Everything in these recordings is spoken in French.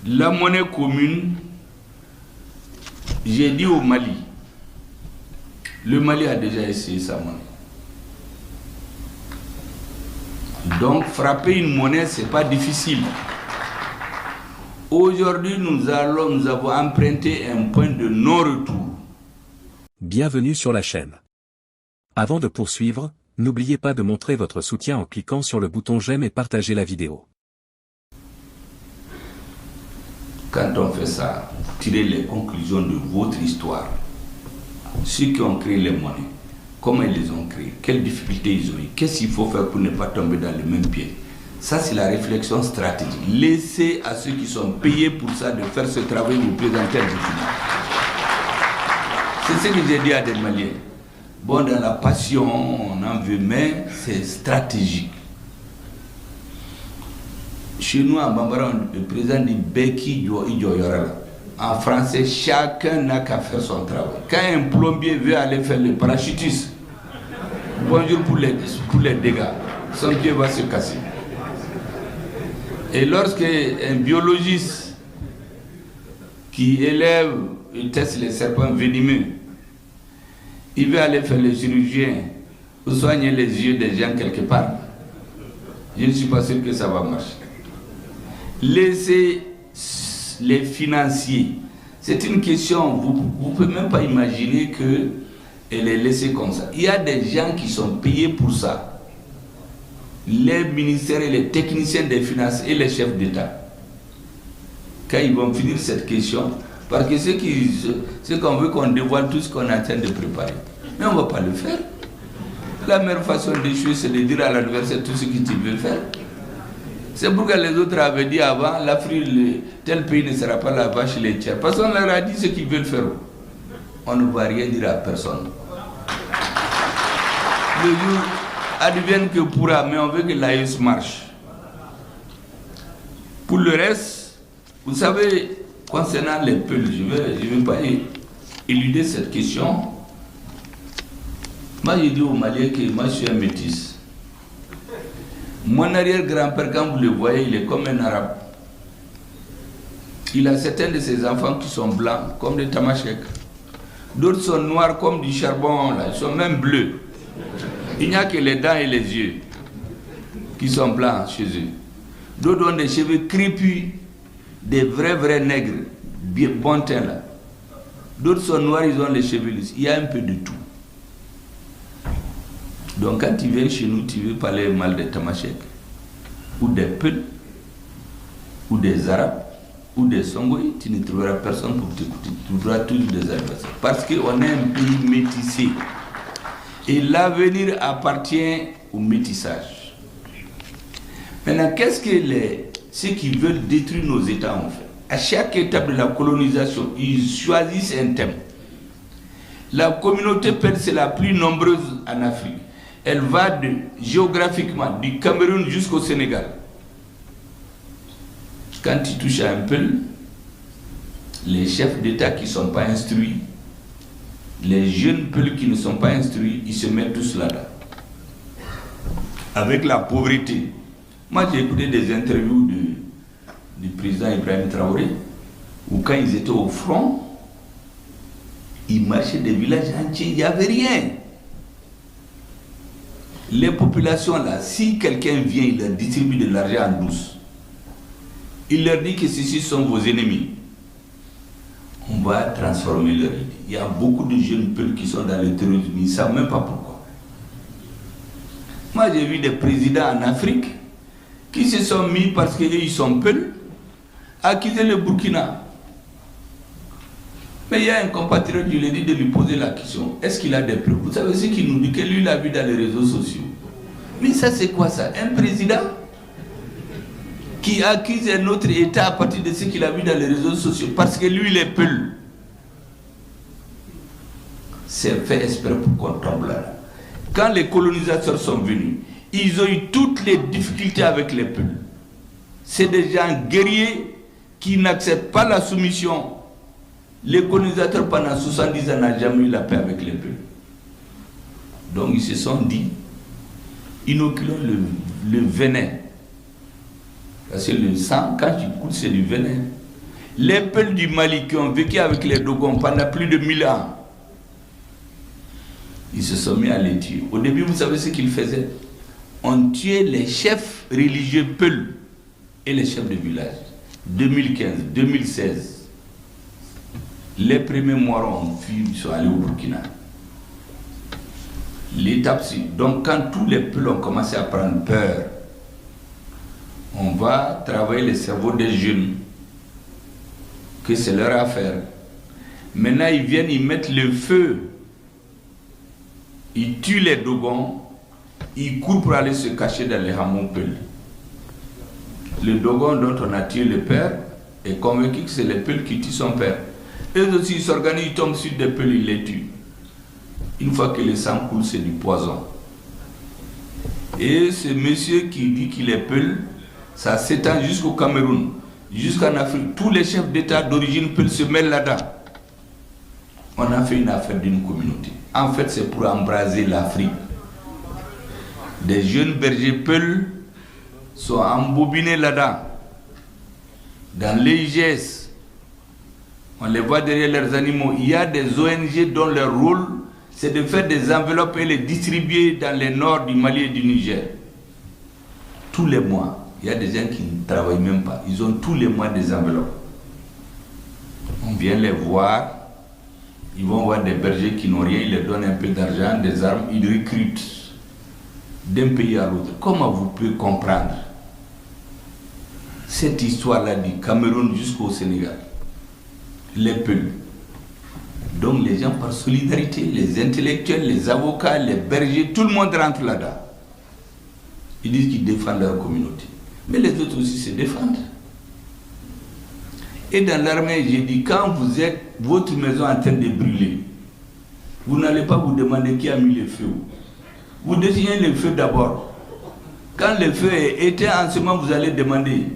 La monnaie commune, j'ai dit au Mali, le Mali a déjà essayé sa monnaie. Donc frapper une monnaie, ce n'est pas difficile. Aujourd'hui, nous avons emprunté un point de non-retour. Bienvenue sur la chaîne. Avant de poursuivre, n'oubliez pas de montrer votre soutien en cliquant sur le bouton j'aime et partager la vidéo. Quand on fait ça, tirez les conclusions de votre histoire. Ceux qui ont créé les monnaies, comment ils les ont créées, quelles difficultés ils ont eu, qu'est-ce qu'il faut faire pour ne pas tomber dans le même pied. Ça, c'est la réflexion stratégique. Laissez à ceux qui sont payés pour ça de faire ce travail, vous présenter un document. C'est ce que j'ai dit à des Maliens. Bon, dans la passion, on en veut, mais c'est stratégique. Chez nous, en Bambara, le président dit Beki Idjoyorala. En français, chacun n'a qu'à faire son travail. Quand un plombier veut aller faire le parachutisme, bonjour pour les dégâts, son pied va se casser. Et lorsque un biologiste qui élève et teste les serpents venimeux, il veut aller faire le chirurgien ou soigner les yeux des gens quelque part, je ne suis pas sûr que ça va marcher. Laissez les financiers. C'est une question, vous ne pouvez même pas imaginer qu'elle est laissée comme ça. Il y a des gens qui sont payés pour ça. Les ministères et les techniciens des finances et les chefs d'État. Quand ils vont finir cette question, parce que c'est qu'on veut qu'on dévoile tout ce qu'on est en train de préparer. Mais on ne va pas le faire. La meilleure façon d'échouer, c'est de dire à l'adversaire tout ce que tu veux faire. C'est pourquoi les autres avaient dit avant, l'Afrique, tel pays ne sera pas la vache laitière. Parce qu'on leur a dit ce qu'ils veulent faire. On ne va rien dire à personne. Le jour advienne que pourra, mais on veut que l'AES marche. Pour le reste, vous savez, concernant les peuples, je ne vais pas éluder cette question. Moi, j'ai dit aux Maliens que moi, je suis un métis. Mon arrière-grand-père, quand vous le voyez, il est comme un arabe. Il a certains de ses enfants qui sont blancs, comme des tamasheks. D'autres sont noirs comme du charbon, là. Ils sont même bleus. Il n'y a que les dents et les yeux qui sont blancs chez eux. D'autres ont des cheveux crépus, des vrais nègres, bien bon teint là. D'autres sont noirs, ils ont les cheveux lisses. Il y a un peu de tout. Donc quand tu viens chez nous, tu veux parler mal des tamasheks, ou des Peuls, ou des Arabes, ou des Songoïs, tu ne trouveras personne pour t'écouter. Tu trouveras toujours des adversaires. Parce qu'on est un pays métissé. Et l'avenir appartient au métissage. Maintenant, qu'est-ce que ceux qui veulent détruire nos États ont fait? À chaque étape de la colonisation, ils choisissent un thème. La communauté Peul, c'est la plus nombreuse en Afrique. Elle va géographiquement du Cameroun jusqu'au Sénégal. Quand tu touches à un peu, les chefs d'État qui ne sont pas instruits, les jeunes peuples qui ne sont pas instruits, ils se mettent tous là-dedans. Avec la pauvreté. Moi, j'ai écouté des interviews du président Ibrahim Traoré, où quand ils étaient au front, ils marchaient des villages entiers, il n'y avait rien. Les populations là, si quelqu'un vient, il leur distribue de l'argent en douce, il leur dit que ceux-ci sont vos ennemis, on va transformer leur idée. Il y a beaucoup de jeunes peuples qui sont dans le terrorisme, ils ne savent même pas pourquoi. Moi j'ai vu des présidents en Afrique qui se sont mis parce qu'ils sont peuples à quitter le Burkina. Mais il y a un compatriote, je lui ai dit de lui poser la question, est-ce qu'il a des preuves? Vous savez ce qu'il nous dit, que lui l'a vu dans les réseaux sociaux. Mais ça c'est quoi ça? Un président qui accuse un autre État à partir de ce qu'il a vu dans les réseaux sociaux, parce que lui il est peul. C'est fait exprès pour qu'on tombe là. Quand les colonisateurs sont venus, ils ont eu toutes les difficultés avec les peuples. C'est des gens guerriers qui n'acceptent pas la soumission. Les colonisateurs pendant 70 ans n'ont jamais eu la paix avec les peuples. Donc ils se sont dit, inoculons le venin. Parce que le sang, quand tu coûtes, c'est du venin. Les peuples du Mali qui ont vécu avec les Dogons pendant plus de 1000 ans, ils se sont mis à les tuer. Au début, vous savez ce qu'ils faisaient? On tuait les chefs religieux Peul et les chefs de village. 2015, 2016, les premiers Moirons ont fui, ils sont allés au Burkina. L'étape suivante. Donc quand tous les Peuls ont commencé à prendre peur, on va travailler le cerveau des jeunes, que c'est leur affaire. Maintenant ils viennent, ils mettent le feu, ils tuent les Dogons, ils courent pour aller se cacher dans les hameaux Peuls. Le Dogon dont on a tué le père est convaincu que c'est les Peuls qui tuent son père. Eux aussi ils s'organisent, ils tombent sur des Peuls, ils les tuent. Une fois que le sang coule, c'est du poison. Et ce monsieur qui dit qu'il est Peul, ça s'étend jusqu'au Cameroun, jusqu'en Afrique. Tous les chefs d'État d'origine Peul se mêlent là-dedans. On a fait une affaire d'une communauté. En fait, c'est pour embraser l'Afrique. Des jeunes bergers Peul sont embobinés là-dedans. Dans l'EIGS, on les voit derrière leurs animaux. Il y a des ONG dont leur rôle, c'est de faire des enveloppes et les distribuer dans les nord du Mali et du Niger. Tous les mois, il y a des gens qui ne travaillent même pas. Ils ont tous les mois des enveloppes. On vient les voir. Ils vont voir des bergers qui n'ont rien. Ils leur donnent un peu d'argent, des armes. Ils recrutent d'un pays à l'autre. Comment vous pouvez comprendre cette histoire-là du Cameroun jusqu'au Sénégal? Les Peuls. Donc les gens par solidarité, les intellectuels, les avocats, les bergers, tout le monde rentre là-dedans. Ils disent qu'ils défendent leur communauté. Mais les autres aussi se défendent. Et dans l'armée, j'ai dit, quand vous êtes votre maison en train de brûler, vous n'allez pas vous demander qui a mis le feu. Vous désignez le feu d'abord. Quand le feu est éteint, en ce moment, vous allez demander.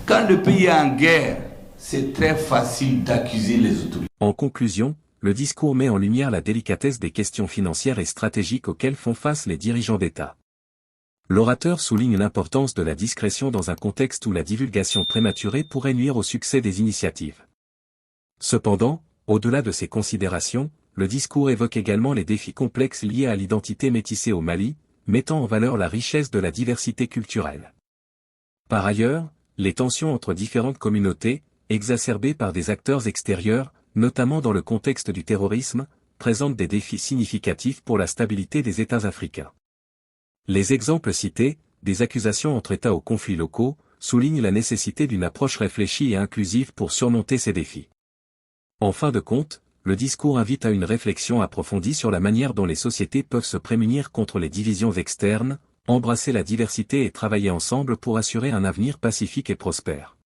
Quand le pays est en guerre, c'est très facile d'accuser les autorités. En conclusion, le discours met en lumière la délicatesse des questions financières et stratégiques auxquelles font face les dirigeants d'État. L'orateur souligne l'importance de la discrétion dans un contexte où la divulgation prématurée pourrait nuire au succès des initiatives. Cependant, au-delà de ces considérations, le discours évoque également les défis complexes liés à l'identité métissée au Mali, mettant en valeur la richesse de la diversité culturelle. Par ailleurs, les tensions entre différentes communautés, exacerbées par des acteurs extérieurs, notamment dans le contexte du terrorisme, présentent des défis significatifs pour la stabilité des États africains. Les exemples cités, des accusations entre États aux conflits locaux, soulignent la nécessité d'une approche réfléchie et inclusive pour surmonter ces défis. En fin de compte, le discours invite à une réflexion approfondie sur la manière dont les sociétés peuvent se prémunir contre les divisions externes, embrasser la diversité et travailler ensemble pour assurer un avenir pacifique et prospère.